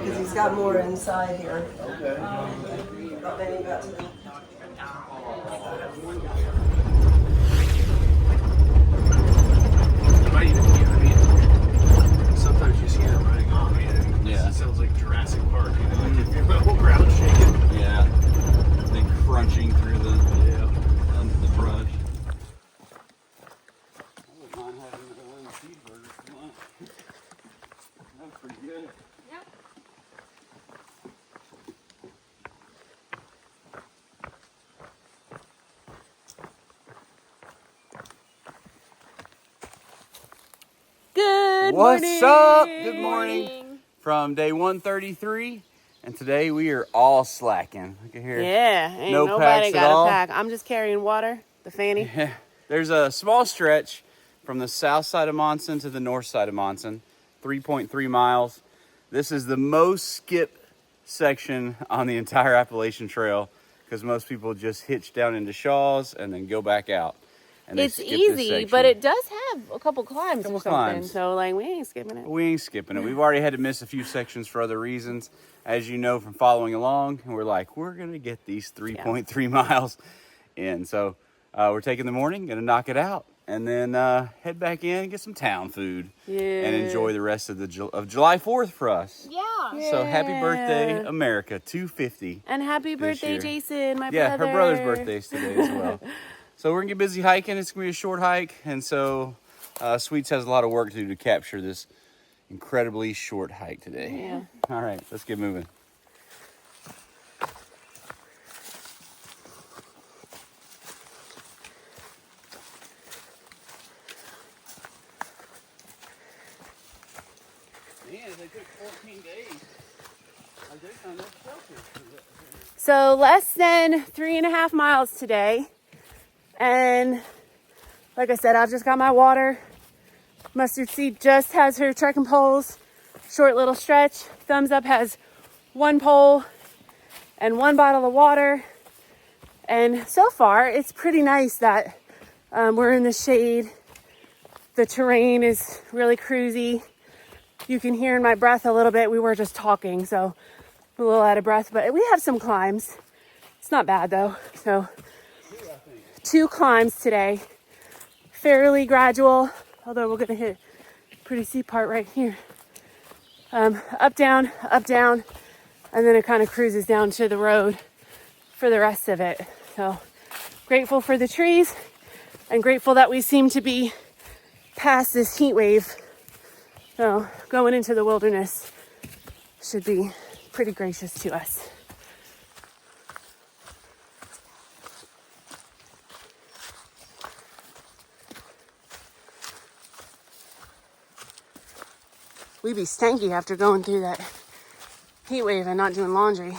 because he's got more inside here. Okay. But then he got to the... Sometimes you see them running off. Yeah. It sounds like Jurassic Park, you know, like if your whole ground shaking. Yeah. Then crunching through the under the brush. I wouldn't mind having a cheeseburger for lunch. That's pretty good. Yep. Good morning. What's up? Good morning. From day 133, and today we are all slacking. Look at here. Yeah, ain't No nobody packs at got all. a pack. I'm just carrying water, the fanny. Yeah. There's a small stretch from the south side of Monson to the north side of Monson, 3.3 miles. This is the most skipped section on the entire Appalachian Trail because most people just hitch down into Shaw's and then go back out. And It's easy, but it does have a couple climbs or something. Climbs. So, like, we ain't skipping it. We ain't skipping it. We've already had to miss a few sections for other reasons, as you know from following along. And we're like, we're going to get these 3.3 miles in. So we're taking the morning, going to knock it out, and then head back in and get some town food. Yeah. And enjoy the rest of July 4th for us. Yeah. So happy birthday, America, 250. And happy birthday, year. Jason, my brother. Yeah, her brother's birthday's today as well. So we're going to get busy hiking. It's going to be a short hike. And so Sweets has a lot of work to do to capture this incredibly short hike today. Yeah. All right, let's get moving. Man, they took 14 days. They found no shelter. So less than 3.5 miles today. And like I said, I've just got my water. Mustard Seed just has her trekking poles. Short little stretch. Thumbs Up has 1 pole and 1 bottle of water. And so far, it's pretty nice that we're in the shade. The terrain is really cruisy. You can hear in my breath a little bit. We were just talking, so I'm a little out of breath. But we have some climbs. It's not bad, though. So 2 climbs today. Fairly gradual, although we're going to hit a pretty steep part right here. Up, down, and then it kind of cruises down to the road for the rest of it. So grateful for the trees and grateful that we seem to be past this heat wave. So going into the wilderness should be pretty gracious to us. We be stanky after going through that heat wave and not doing laundry.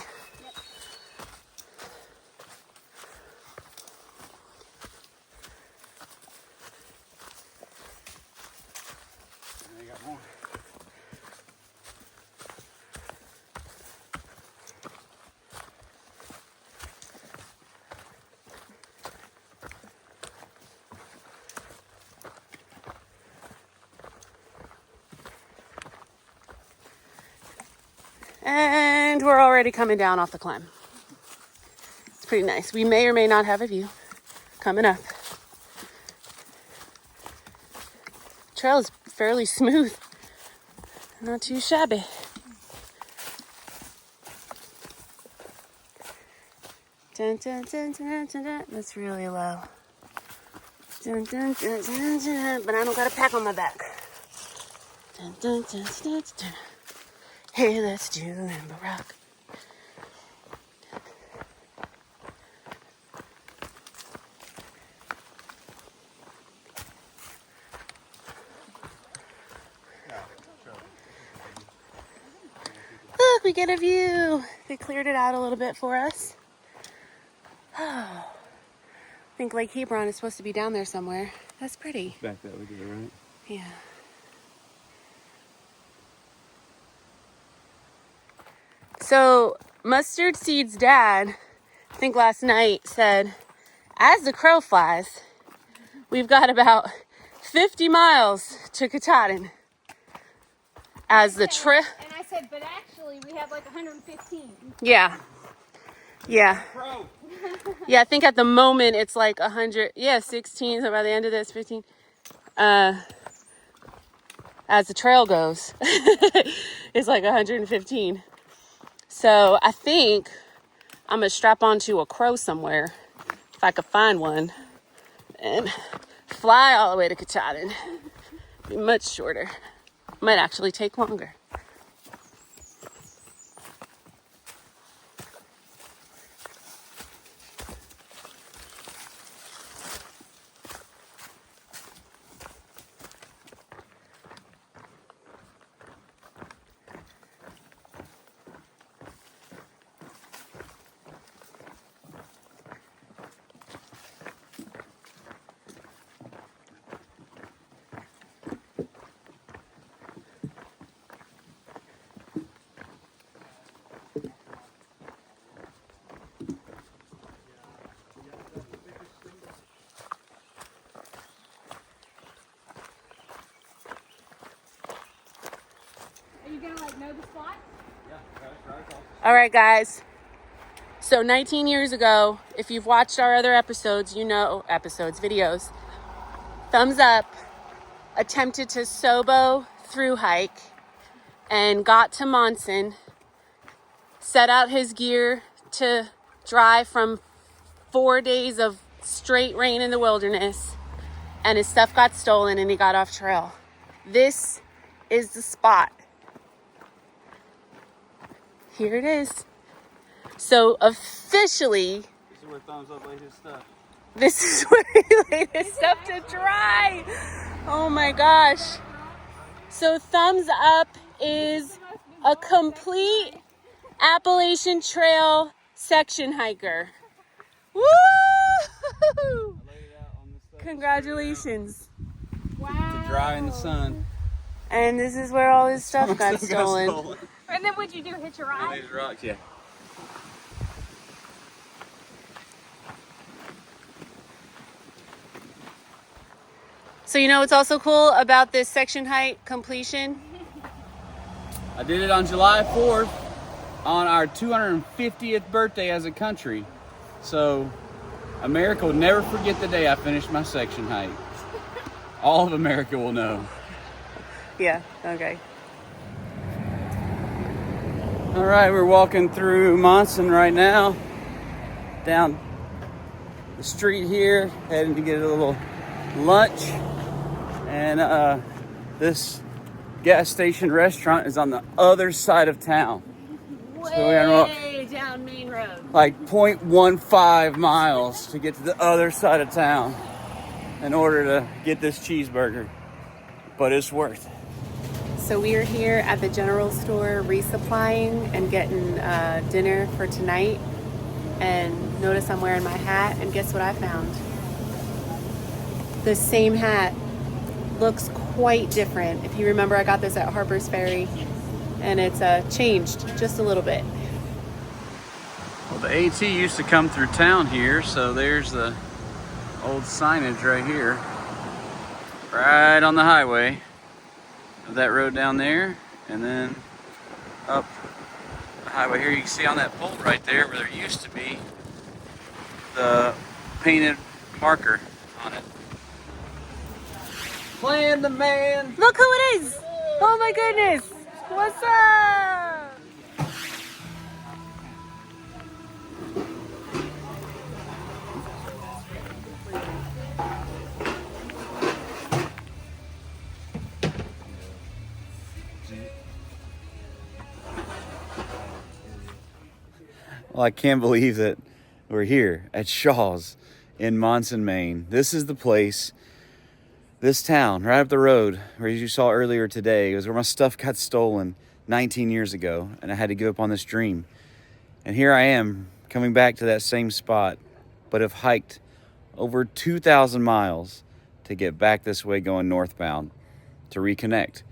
And we're already coming down off the climb. It's pretty nice. We may or may not have a view coming up. Trail is fairly smooth. Not too shabby. Dun, dun, dun, dun, dun, dun. That's really low. Dun, dun, dun, dun, dun. But I don't got a pack on my back. Dun, dun, dun, dun, dun. Hey, let's do limbo rock. Look, we get a view. They cleared it out a little bit for us. Oh, I think Lake Hebron is supposed to be down there somewhere. That's pretty. Back that way to the right. Yeah. So Mustard Seed's dad, I think last night, said, as the crow flies, we've got about 50 miles to Katahdin. As the trip. And I said, but actually Actually, we have like 115. Yeah. Yeah. Yeah, I think at the moment it's like 100. Yeah, 16. So by the end of this, 15. As the trail goes, it's like 115. So I think I'm gonna strap onto a crow somewhere if I could find one and fly all the way to Katahdin. Be much shorter. Might actually take longer. Are you gonna like know the spot? All right, guys. So 19 years ago, if you've watched our other episodes, videos, Thumbs Up attempted to SOBO through hike and got to Monson, set out his gear to drive from 4 days of straight rain in the wilderness, and his stuff got stolen and he got off trail. This is the spot. Here it is. So officially, This is where Thumbs Up laid his stuff. this is where he laid his stuff to dry. Oh my gosh. So Thumbs Up is a complete Appalachian Trail section hiker. Woo! Congratulations. To dry in the sun. And this is where all his stuff got stolen. And then what'd you do? Hit your ride? These rocks, yeah. So you know what's also cool about this section hike completion? I did it on July 4th on our 250th birthday as a country. So America will never forget the day I finished my section hike. All of America will know. Yeah, okay. All right, we're walking through Monson right now, down the street here, heading to get a little lunch. And this gas station restaurant is on the other side of town. Way down Main Road. Like 0.15 miles to get to the other side of town in order to get this cheeseburger. But it's worth it. So we are here at the general store resupplying and getting dinner for tonight. And notice I'm wearing my hat, and guess what I found? The same hat looks quite different. If you remember, I got this at Harper's Ferry, and it's changed just a little bit. Well, the AT used to come through town here, so there's the old signage right here, right on the highway. That road down there, and then up the highway here. You can see on that pole right there where there used to be the painted marker on it. Plan the man. Look who it is! Oh my goodness! What's up? Well, I can't believe that we're here at Shaw's in Monson, Maine. This is the place, this town, right up the road, where you saw earlier today, it was where my stuff got stolen 19 years ago, and I had to give up on this dream. And here I am, coming back to that same spot, but have hiked over 2,000 miles to get back this way going northbound to reconnect.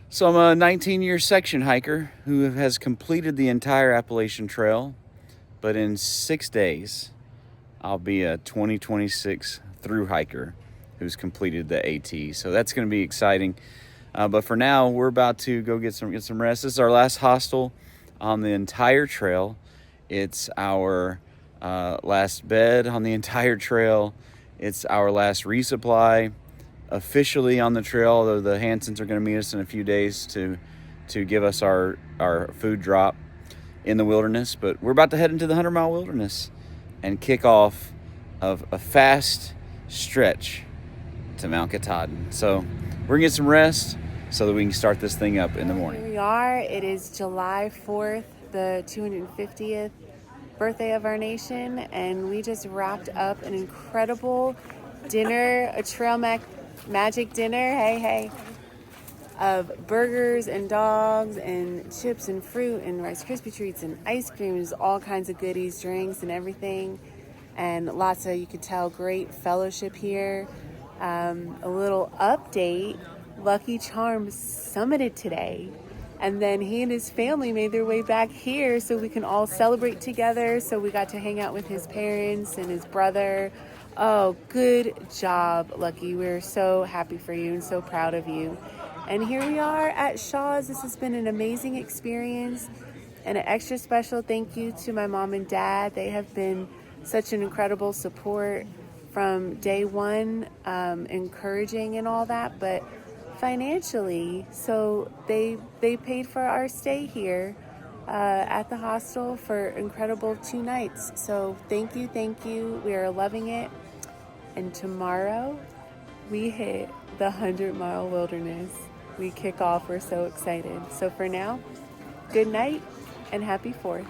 So I'm a 19-year section hiker who has completed the entire Appalachian Trail, but in 6 days, I'll be a 2026 through hiker who's completed the AT. So that's going to be exciting. But for now, we're about to go get some rest. This is our last hostel on the entire trail. It's our last bed on the entire trail. It's our last resupply officially on the trail, although the Hansons are going to meet us in a few days to give us our food drop in the wilderness. But we're about to head into the 100-mile wilderness and kick off of a fast stretch to Mount Katahdin. So we're going to get some rest so that we can start this thing up in the morning. Here we are. It is July 4th, the 250th birthday of our nation, and we just wrapped up an incredible dinner, a trail magic dinner, hey, of burgers and dogs and chips and fruit and Rice Krispie treats and ice creams, all kinds of goodies, drinks and everything, and lots of, you could tell, great fellowship here. A little update, Lucky Charms summited today, and then he and his family made their way back here so we can all celebrate together. So we got to hang out with his parents and his brother. Oh, good job, Lucky. We're so happy for you and so proud of you. And here we are at Shaw's. This has been an amazing experience, and an extra special thank you to my mom and dad. They have been such an incredible support from day one, encouraging and all that, but financially, so they paid for our stay here at the hostel for incredible 2 nights. So thank you. We are loving it. And tomorrow we hit the 100-mile wilderness. We kick off. We're so excited. So for now, good night and happy 4th.